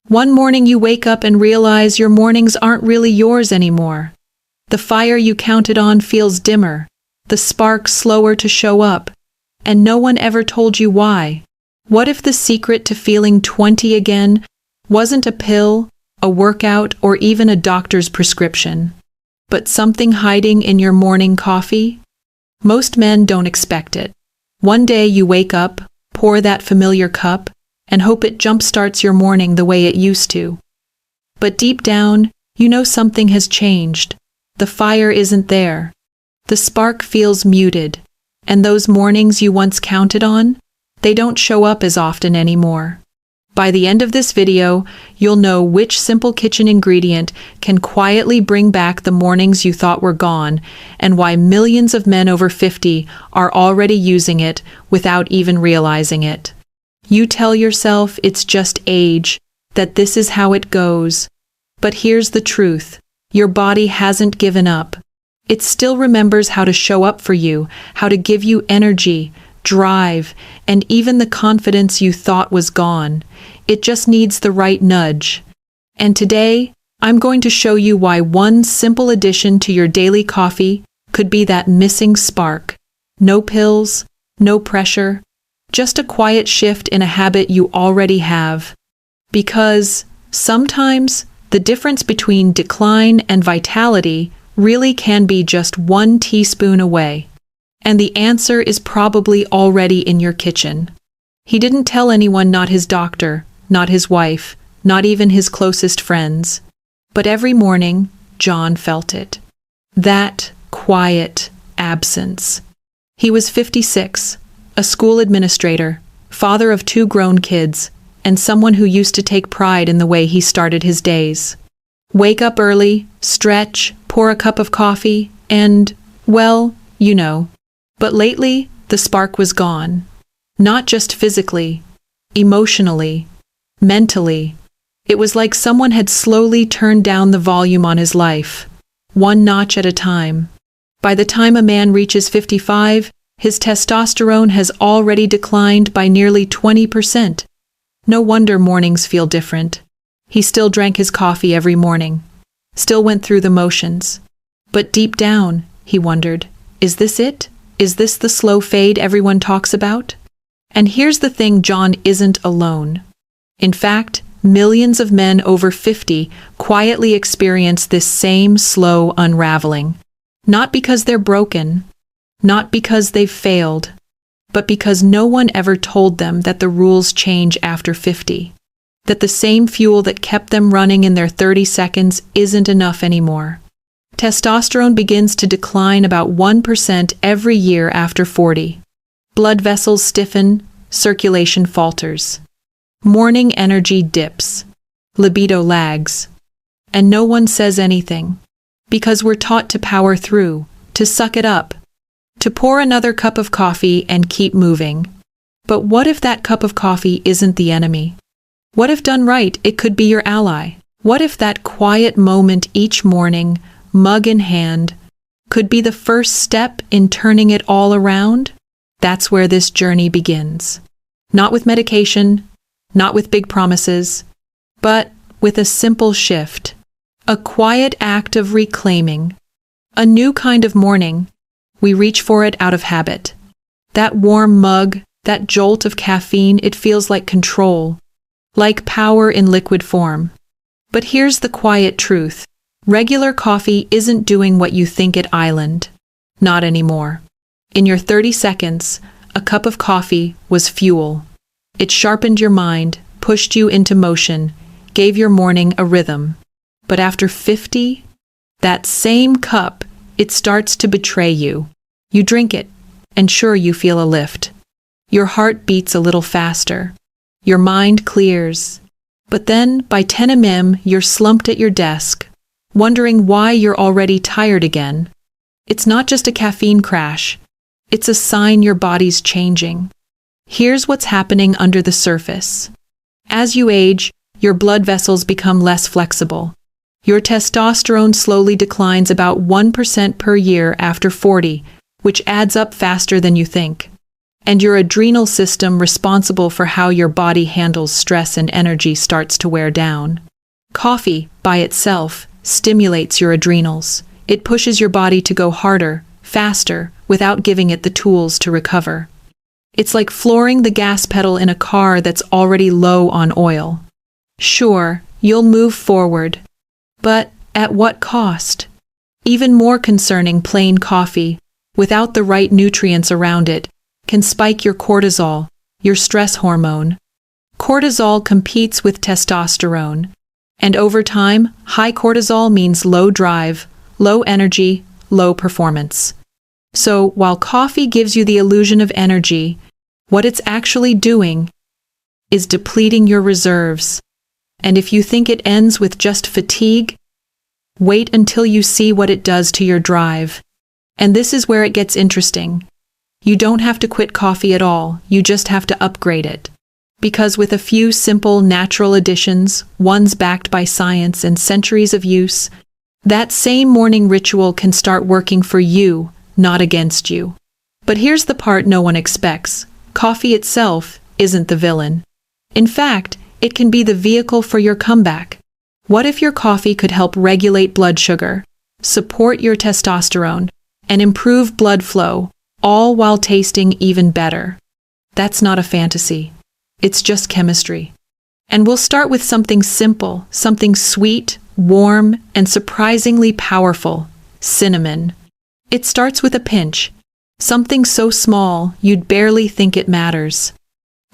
One morning you wake up and realize your mornings aren't really yours anymore. The fire you counted on feels dimmer, the spark slower to show up, and no one ever told you why. What if the secret to feeling 20 again wasn't a pill, a workout, or even a doctor's prescription, but something hiding in your morning coffee? Most men don't expect it. One day you wake up, pour that familiar cup, and hope it jumpstarts your morning the way it used to. But deep down, you know something has changed. The fire isn't there. The spark feels muted, and those mornings you once counted on, they don't show up as often anymore. By the end of this video, you'll know which simple kitchen ingredient can quietly bring back the mornings you thought were gone, and why millions of men over 50 are already using it without even realizing it. You tell yourself it's just age, that this is how it goes. But here's the truth. Your body hasn't given up. It still remembers how to show up for you, how to give you energy, drive, and even the confidence you thought was gone. It just needs the right nudge. And today, I'm going to show you why one simple addition to your daily coffee could be that missing spark. No pills, no pressure, just a quiet shift in a habit you already have. Because sometimes the difference between decline and vitality really can be just 1 teaspoon away. And the answer is probably already in your kitchen. He didn't tell anyone, not his doctor, not his wife, not even his closest friends. But every morning, John felt it. That quiet absence. He was 56, a school administrator, father of 2 grown kids, and someone who used to take pride in the way he started his days. Wake up early, stretch, pour a cup of coffee, and, well, you know. But lately, the spark was gone. Not just physically, emotionally, mentally. It was like someone had slowly turned down the volume on his life, 1 notch at a time. By the time a man reaches 55, his testosterone has already declined by nearly 20%. No wonder mornings feel different. He still drank his coffee every morning, still went through the motions. But deep down, he wondered, is this it? Is this the slow fade everyone talks about? And here's the thing, John isn't alone. In fact, millions of men over 50 quietly experience this same slow unraveling. Not because they're broken, not because they've failed, but because no one ever told them that the rules change after 50. That the same fuel that kept them running in their 30 seconds isn't enough anymore. Testosterone begins to decline about 1% every year after 40. Blood vessels stiffen, circulation falters. Morning energy dips. Libido lags. And no one says anything. Because we're taught to power through, to suck it up, to pour another cup of coffee and keep moving. But what if that cup of coffee isn't the enemy? What if done right, it could be your ally? What if that quiet moment each morning, mug in hand, could be the first step in turning it all around? That's where this journey begins. Not with medication, not with big promises, but with a simple shift. A quiet act of reclaiming. A new kind of morning. We reach for it out of habit. That warm mug, that jolt of caffeine, it feels like control, like power in liquid form. But here's the quiet truth. Regular coffee isn't doing what you think it island. Not anymore. In your 30 seconds, a cup of coffee was fuel. It sharpened your mind, pushed you into motion, gave your morning a rhythm. But after 50, that same cup, it starts to betray you. You drink it, and sure, you feel a lift. Your heart beats a little faster. Your mind clears. But then, by 10 a.m., you're slumped at your desk, wondering why you're already tired again. It's not just a caffeine crash. It's a sign your body's changing. Here's what's happening under the surface. As you age, your blood vessels become less flexible. Your testosterone slowly declines about 1% per year after 40, which adds up faster than you think. and your adrenal system responsible for how your body handles stress and energy starts to wear down. Coffee, by itself, stimulates your adrenals. It pushes your body to go harder, faster, without giving it the tools to recover. It's like flooring the gas pedal in a car that's already low on oil. Sure, you'll move forward, but at what cost? Even more concerning, plain coffee, without the right nutrients around it, can spike your cortisol, your stress hormone. Cortisol competes with testosterone, and over time, high cortisol means low drive, low energy, low performance. So, while coffee gives you the illusion of energy, what it's actually doing is depleting your reserves. And if you think it ends with just fatigue, wait until you see what it does to your drive. And this is where it gets interesting. You don't have to quit coffee at all, you just have to upgrade it. Because with a few simple, natural additions, ones backed by science and centuries of use, that same morning ritual can start working for you, not against you. But here's the part no one expects. Coffee itself isn't the villain. In fact, it can be the vehicle for your comeback. What if your coffee could help regulate blood sugar, support your testosterone, and improve blood flow, all while tasting even better? That's not a fantasy. It's just chemistry. And we'll start with something simple, something sweet, warm, and surprisingly powerful: cinnamon. It starts with a pinch, something so small you'd barely think it matters.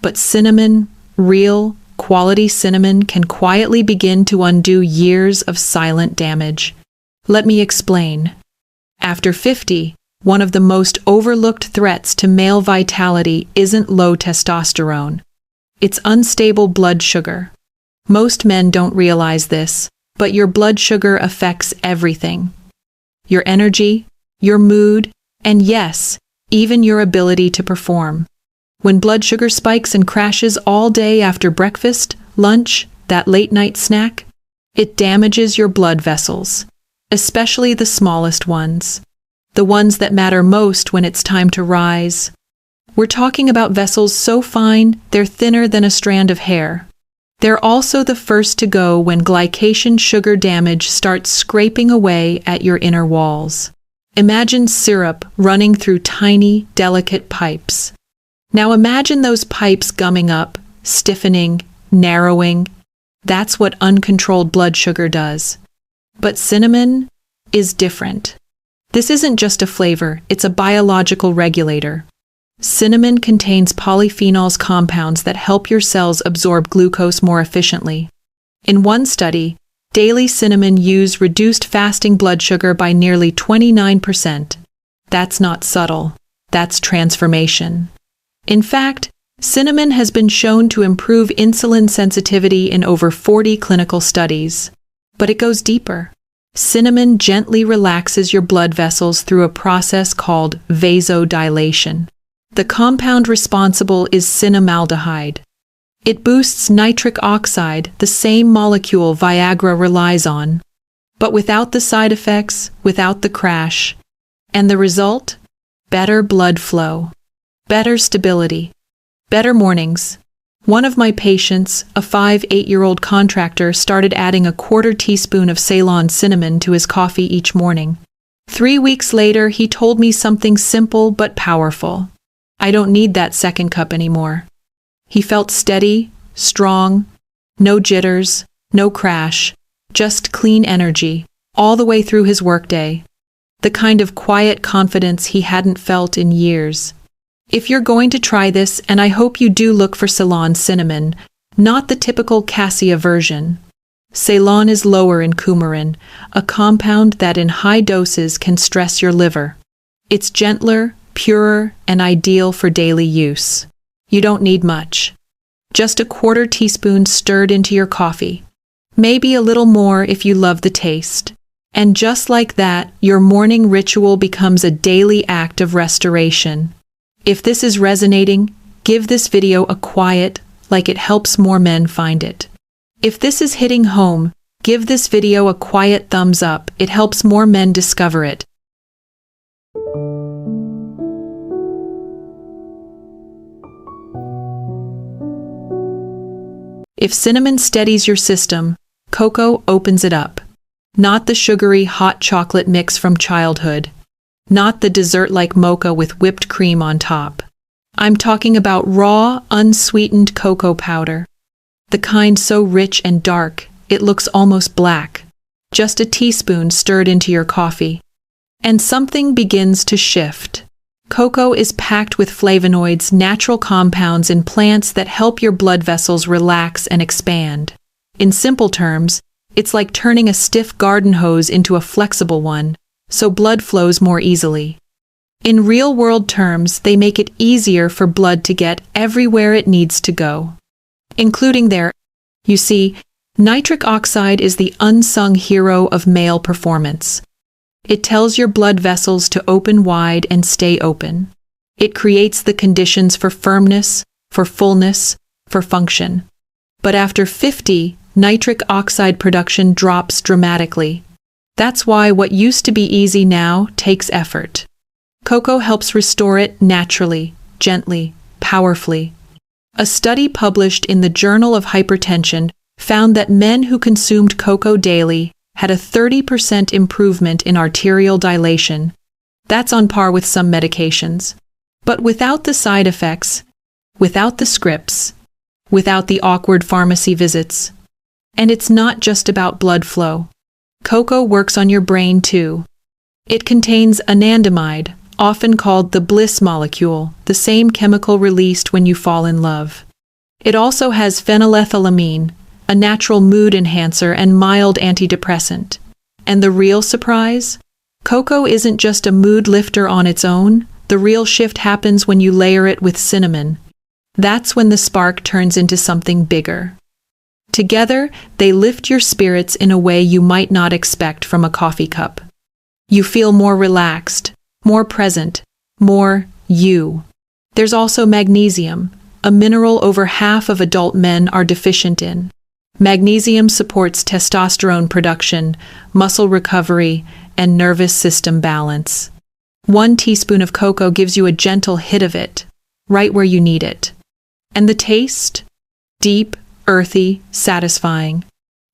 But cinnamon, real, quality cinnamon, can quietly begin to undo years of silent damage. Let me explain. After 50, one of the most overlooked threats to male vitality isn't low testosterone. It's unstable blood sugar. Most men don't realize this, but your blood sugar affects everything. Your energy, your mood, and yes, even your ability to perform. When blood sugar spikes and crashes all day after breakfast, lunch, that late-night snack, it damages your blood vessels, especially the smallest ones, the ones that matter most when it's time to rise. We're talking about vessels so fine they're thinner than a strand of hair. They're also the first to go when glycation sugar damage starts scraping away at your inner walls. Imagine syrup running through tiny, delicate pipes. Now imagine those pipes gumming up, stiffening, narrowing. That's what uncontrolled blood sugar does. But cinnamon is different. This isn't just a flavor, it's a biological regulator. Cinnamon contains polyphenols, compounds that help your cells absorb glucose more efficiently. In one study, daily cinnamon use reduced fasting blood sugar by nearly 29%. That's not subtle, that's transformation. In fact, cinnamon has been shown to improve insulin sensitivity in over 40 clinical studies. But it goes deeper. Cinnamon gently relaxes your blood vessels through a process called vasodilation. The compound responsible is cinnamaldehyde. It boosts nitric oxide, the same molecule Viagra relies on, but without the side effects, without the crash. And the result? Better blood flow, better stability, better mornings. One of my patients, a 8-year-old contractor, started adding a 1/4 teaspoon of Ceylon cinnamon to his coffee each morning. 3 weeks later, he told me something simple but powerful. I don't need that second cup anymore. He felt steady, strong, no jitters, no crash, just clean energy, all the way through his workday. The kind of quiet confidence he hadn't felt in years. If you're going to try this, and I hope you do, look for Ceylon cinnamon, not the typical cassia version. Ceylon is lower in coumarin, a compound that in high doses can stress your liver. It's gentler, purer, and ideal for daily use. You don't need much. Just a 1/4 teaspoon stirred into your coffee. Maybe a little more if you love the taste. And just like that, your morning ritual becomes a daily act of restoration. If this is resonating, give this video a quiet, like it helps more men find it. If this is hitting home, give this video a quiet thumbs up, it helps more men discover it. If cinnamon steadies your system, cocoa opens it up. Not the sugary hot chocolate mix from childhood. Not the dessert-like mocha with whipped cream on top. I'm talking about raw, unsweetened cocoa powder. The kind so rich and dark, it looks almost black. Just a teaspoon stirred into your coffee. And something begins to shift. Cocoa is packed with flavonoids, natural compounds in plants that help your blood vessels relax and expand. In simple terms, it's like turning a stiff garden hose into a flexible one, so blood flows more easily. In real-world terms, they make it easier for blood to get everywhere it needs to go, including there. You see, nitric oxide is the unsung hero of male performance. It tells your blood vessels to open wide and stay open. It creates the conditions for firmness, for fullness, for function. But after 50, nitric oxide production drops dramatically. That's why what used to be easy now takes effort. Cocoa helps restore it naturally, gently, powerfully. A study published in the Journal of Hypertension found that men who consumed cocoa daily had a 30% improvement in arterial dilation. That's on par with some medications. But without the side effects, without the scripts, without the awkward pharmacy visits. And it's not just about blood flow. Cocoa works on your brain too. It contains anandamide, often called the bliss molecule, the same chemical released when you fall in love. It also has phenylethylamine, a natural mood enhancer and mild antidepressant. And the real surprise? Cocoa isn't just a mood lifter on its own. The real shift happens when you layer it with cinnamon. That's when the spark turns into something bigger. Together, they lift your spirits in a way you might not expect from a coffee cup. You feel more relaxed, more present, more you. There's also magnesium, a mineral over half of adult men are deficient in. Magnesium supports testosterone production, muscle recovery, and nervous system balance. 1 teaspoon of cocoa gives you a gentle hit of it, right where you need it. And the taste? Deep, earthy, satisfying.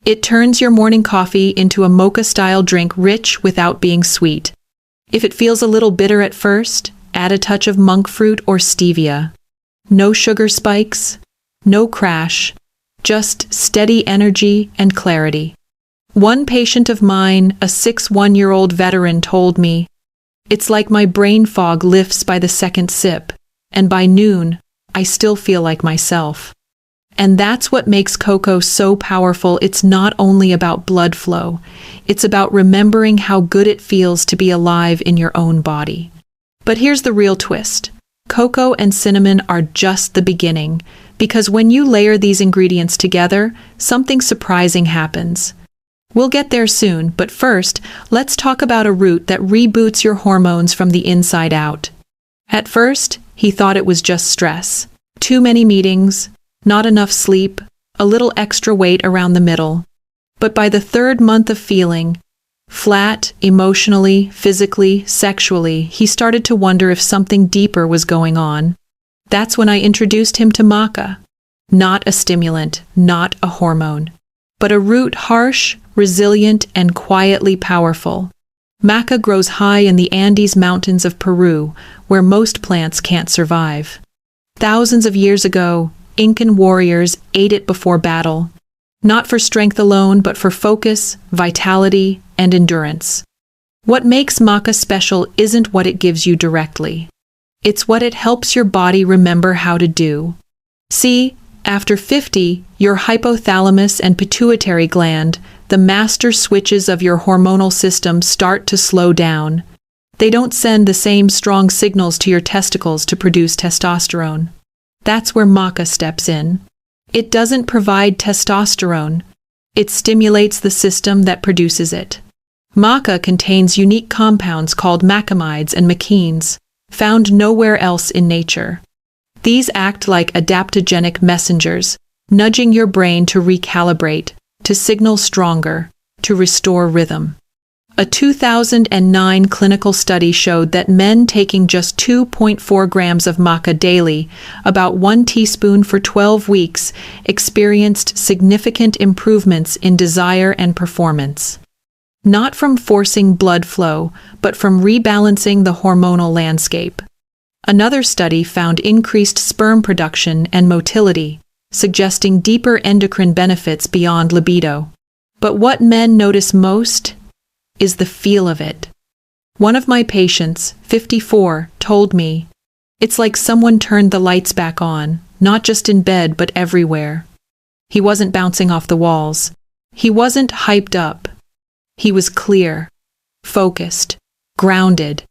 It turns your morning coffee into a mocha-style drink rich without being sweet. If it feels a little bitter at first, add a touch of monk fruit or stevia. No sugar spikes, no crash, just steady energy and clarity. One patient of mine, a 61-year-old veteran, told me, "It's like my brain fog lifts by the second sip, and by noon, I still feel like myself." And that's what makes cocoa so powerful. It's not only about blood flow, it's about remembering how good it feels to be alive in your own body. But here's the real twist. Cocoa and cinnamon are just the beginning, because when you layer these ingredients together, something surprising happens. We'll get there soon, but first, let's talk about a root that reboots your hormones from the inside out. At first, he thought it was just stress. Too many meetings, not enough sleep, a little extra weight around the middle. But by the 3rd month of feeling flat, emotionally, physically, sexually, he started to wonder if something deeper was going on. That's when I introduced him to maca. Not a stimulant, not a hormone, but a root harsh, resilient, and quietly powerful. Maca grows high in the Andes Mountains of Peru, where most plants can't survive. Thousands of years ago, Incan warriors ate it before battle, not for strength alone, but for focus, vitality, and endurance. What makes maca special isn't what it gives you directly. It's what it helps your body remember how to do. See, after 50, your hypothalamus and pituitary gland, the master switches of your hormonal system, start to slow down. They don't send the same strong signals to your testicles to produce testosterone. That's where maca steps in. It doesn't provide testosterone. It stimulates the system that produces it. Maca contains unique compounds called macamides and machenes, found nowhere else in nature. These act like adaptogenic messengers, nudging your brain to recalibrate, to signal stronger, to restore rhythm. A 2009 clinical study showed that men taking just 2.4 grams of maca daily, about 1 teaspoon for 12 weeks, experienced significant improvements in desire and performance. Not from forcing blood flow, but from rebalancing the hormonal landscape. Another study found increased sperm production and motility, suggesting deeper endocrine benefits beyond libido. But what men notice most is the feel of it. One of my patients, 54, told me, "It's like someone turned the lights back on, not just in bed but everywhere." He wasn't bouncing off the walls. He wasn't hyped up. He was clear, focused, grounded.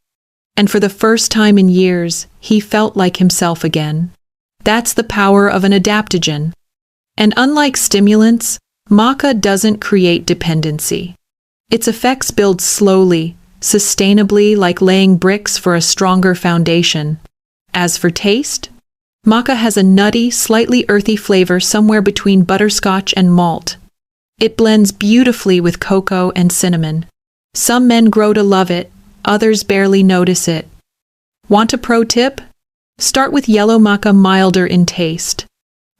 And for the first time in years, he felt like himself again. That's the power of an adaptogen. And unlike stimulants, maca doesn't create dependency. Its effects build slowly, sustainably, like laying bricks for a stronger foundation. As for taste, maca has a nutty, slightly earthy flavor somewhere between butterscotch and malt. It blends beautifully with cocoa and cinnamon. Some men grow to love it, others barely notice it. Want a pro tip? Start with yellow maca, milder in taste.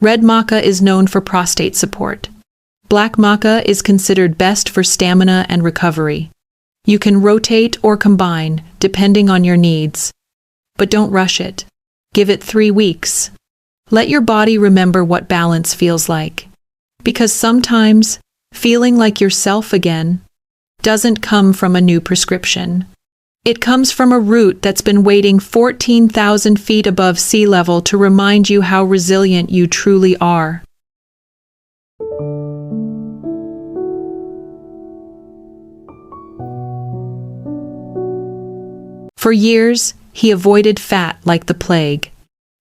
Red maca is known for prostate support. Black maca is considered best for stamina and recovery. You can rotate or combine, depending on your needs. But don't rush it. Give it 3 weeks. Let your body remember what balance feels like. Because sometimes, feeling like yourself again doesn't come from a new prescription. It comes from a root that's been waiting 14,000 feet above sea level to remind you how resilient you truly are. For years, he avoided fat like the plague.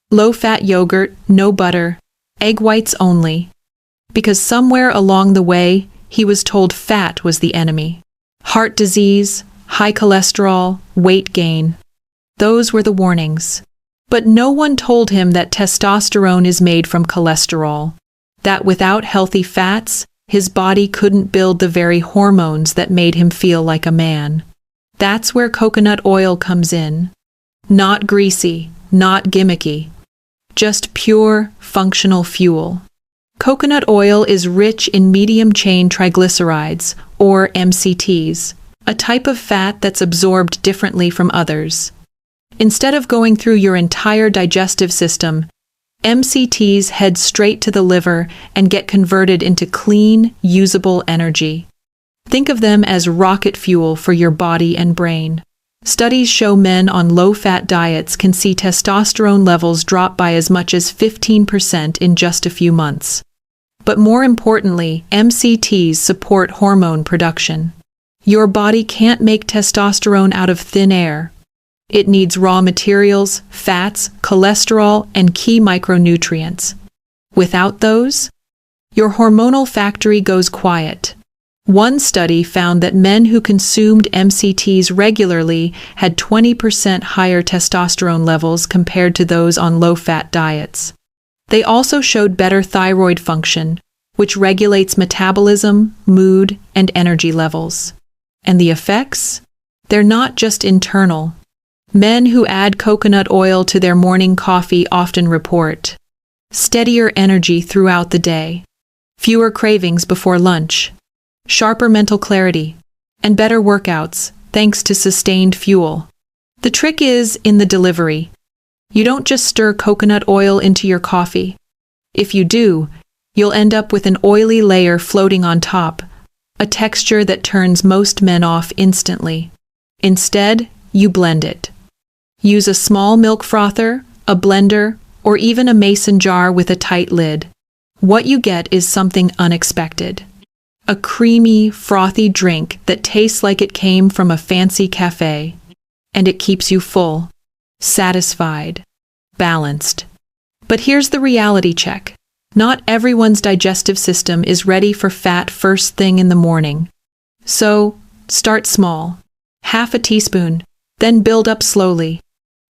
Low-fat yogurt, no butter, egg whites only. Because somewhere along the way, he was told fat was the enemy. Heart disease, high cholesterol, weight gain. Those were the warnings. But no one told him that testosterone is made from cholesterol. That without healthy fats, his body couldn't build the very hormones that made him feel like a man. That's where coconut oil comes in. Not greasy, not gimmicky. Just pure, functional fuel. Coconut oil is rich in medium-chain triglycerides, or MCTs, a type of fat that's absorbed differently from others. Instead of going through your entire digestive system, MCTs head straight to the liver and get converted into clean, usable energy. Think of them as rocket fuel for your body and brain. Studies show men on low-fat diets can see testosterone levels drop by as much as 15% in just a few months. But more importantly, MCTs support hormone production. Your body can't make testosterone out of thin air. It needs raw materials, fats, cholesterol, and key micronutrients. Without those, your hormonal factory goes quiet. One study found that men who consumed MCTs regularly had 20% higher testosterone levels compared to those on low-fat diets. They also showed better thyroid function, which regulates metabolism, mood, and energy levels. And the effects? They're not just internal. Men who add coconut oil to their morning coffee often report steadier energy throughout the day, fewer cravings before lunch, sharper mental clarity, and better workouts thanks to sustained fuel. The trick is in the delivery. You don't just stir coconut oil into your coffee. If you do, you'll end up with an oily layer floating on top, a texture that turns most men off instantly. Instead, you blend it. Use a small milk frother, a blender, or even a mason jar with a tight lid. What you get is something unexpected. A creamy, frothy drink that tastes like it came from a fancy cafe. And it keeps you full, satisfied, balanced. But here's the reality check. Not everyone's digestive system is ready for fat first thing in the morning. So, start small. Half a teaspoon, then build up slowly.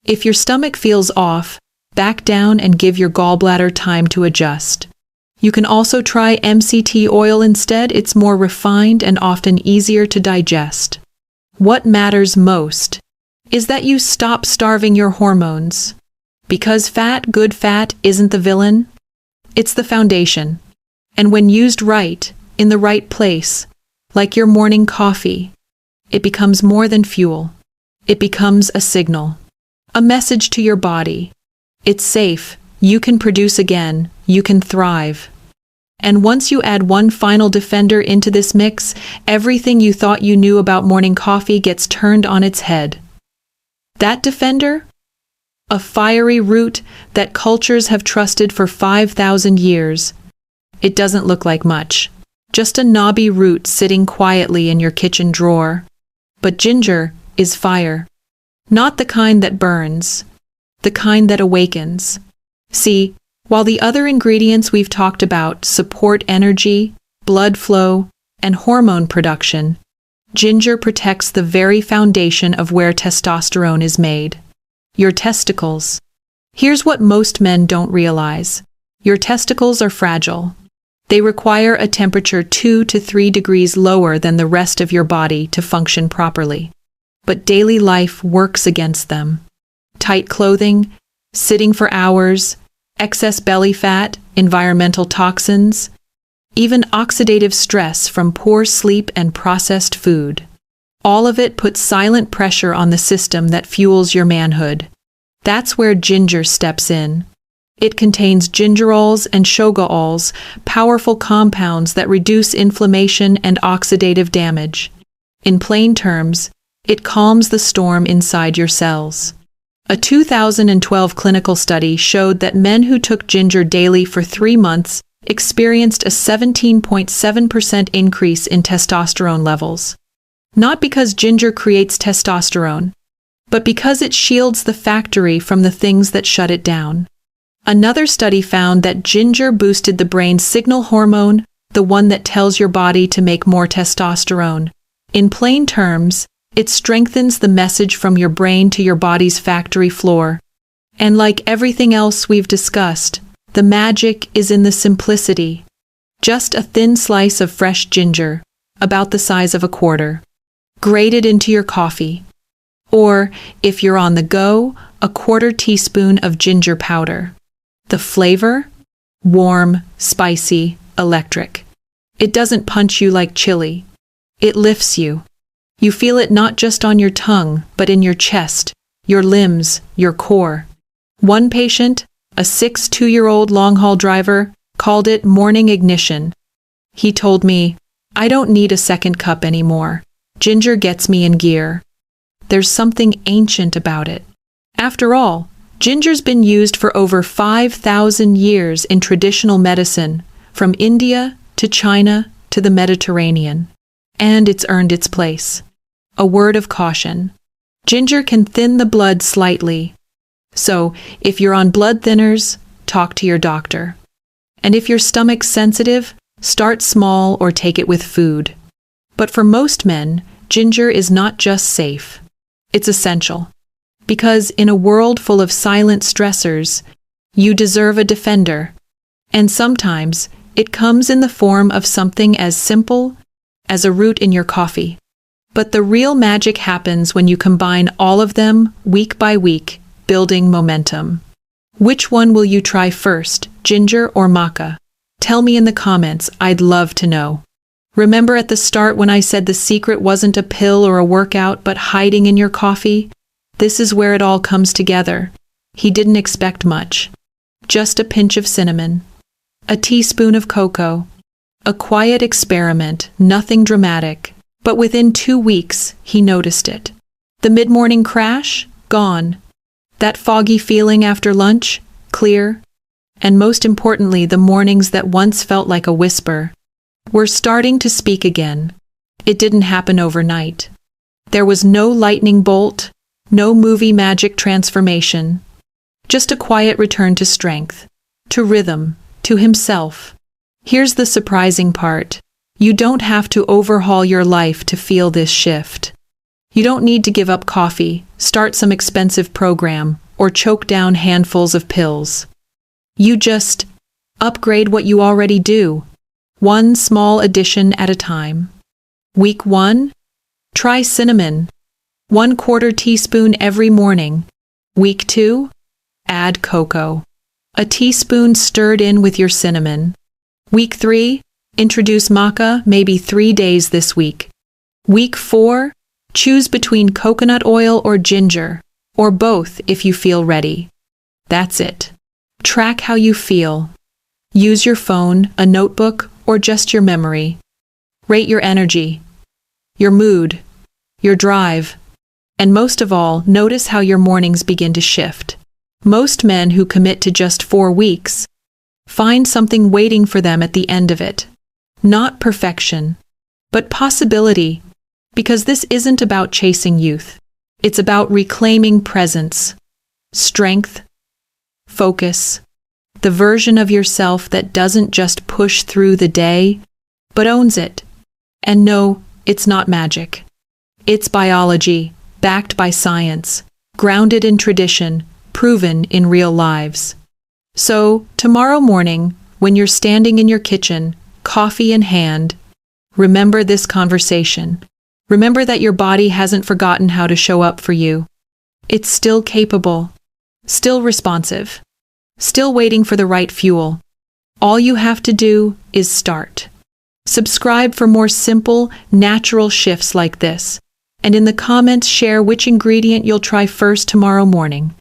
If your stomach feels off, back down and give your gallbladder time to adjust. You can also try MCT oil instead. It's more refined and often easier to digest. What matters most is that you stop starving your hormones. Because good fat isn't the villain, it's the foundation. And when used right, in the right place, like your morning coffee, it becomes more than fuel. It becomes a signal, a message to your body. It's safe, you can produce again, you can thrive. And once you add one final defender into this mix, everything you thought you knew about morning coffee gets turned on its head. That defender? A fiery root that cultures have trusted for 5,000 years. It doesn't look like much, just a knobby root sitting quietly in your kitchen drawer. But ginger is fire. Not the kind that burns, the kind that awakens. See, while the other ingredients we've talked about support energy, blood flow, and hormone production, ginger protects the very foundation of where testosterone is made. Your testicles. Here's what most men don't realize. Your testicles are fragile. They require a temperature 2 to 3 degrees lower than the rest of your body to function properly. But daily life works against them. Tight clothing, sitting for hours, excess belly fat, environmental toxins, even oxidative stress from poor sleep and processed food. All of it puts silent pressure on the system that fuels your manhood. That's where ginger steps in. It contains gingerols and shogaols, powerful compounds that reduce inflammation and oxidative damage. In plain terms, it calms the storm inside your cells. A 2012 clinical study showed that men who took ginger daily for 3 months experienced a 17.7% increase in testosterone levels. Not because ginger creates testosterone, but because it shields the factory from the things that shut it down. Another study found that ginger boosted the brain's signal hormone, the one that tells your body to make more testosterone. In plain terms, it strengthens the message from your brain to your body's factory floor. And like everything else we've discussed, the magic is in the simplicity. Just a thin slice of fresh ginger, about the size of a quarter, grated into your coffee. Or, if you're on the go, a 1/4 teaspoon of ginger powder. The flavor? Warm, spicy, electric. It doesn't punch you like chili. It lifts you. You feel it not just on your tongue, but in your chest, your limbs, your core. One patient, a 62-year-old long-haul driver, called it morning ignition. He told me, "I don't need a second cup anymore. Ginger gets me in gear." There's something ancient about it. After all, ginger's been used for over 5,000 years in traditional medicine, from India to China to the Mediterranean. And it's earned its place. A word of caution. Ginger can thin the blood slightly. So, if you're on blood thinners, talk to your doctor. And if your stomach's sensitive, start small or take it with food. But for most men, ginger is not just safe. It's essential. Because in a world full of silent stressors, you deserve a defender. And sometimes, it comes in the form of something as simple as a root in your coffee. But the real magic happens when you combine all of them week by week, building momentum. Which one will you try first, ginger or maca? Tell me in the comments, I'd love to know. Remember at the start when I said the secret wasn't a pill or a workout, but hiding in your coffee? This is where it all comes together. He didn't expect much. Just a pinch of cinnamon. A teaspoon of cocoa. A quiet experiment, nothing dramatic. But within 2 weeks, he noticed it. The mid-morning crash? Gone. That foggy feeling after lunch? Clear. And most importantly, the mornings that once felt like a whisper were starting to speak again. It didn't happen overnight. There was no lightning bolt, no movie magic transformation. Just a quiet return to strength, to rhythm, to himself. Here's the surprising part. You don't have to overhaul your life to feel this shift. You don't need to give up coffee, start some expensive program, or choke down handfuls of pills. You just upgrade what you already do, one small addition at a time. Week 1? Try cinnamon, 1/4 teaspoon every morning. Week 2, add cocoa, a teaspoon stirred in with your cinnamon. Week 3, introduce maca maybe 3 days this week. Week 4, choose between coconut oil or ginger, or both if you feel ready. That's it. Track how you feel. Use your phone, a notebook, or just your memory. Rate your energy, your mood, your drive, and most of all, notice how your mornings begin to shift. Most men who commit to just 4 weeks find something waiting for them at the end of it. Not perfection, but possibility, because this isn't about chasing youth. It's about reclaiming presence, strength, focus, the version of yourself that doesn't just push through the day, but owns it. And no, it's not magic. It's biology, backed by science, grounded in tradition, proven in real lives. So, tomorrow morning, when you're standing in your kitchen, coffee in hand, remember this conversation. Remember that your body hasn't forgotten how to show up for you. It's still capable, still responsive, still waiting for the right fuel. All you have to do is start. Subscribe for more simple, natural shifts like this, and in the comments share which ingredient you'll try first tomorrow morning.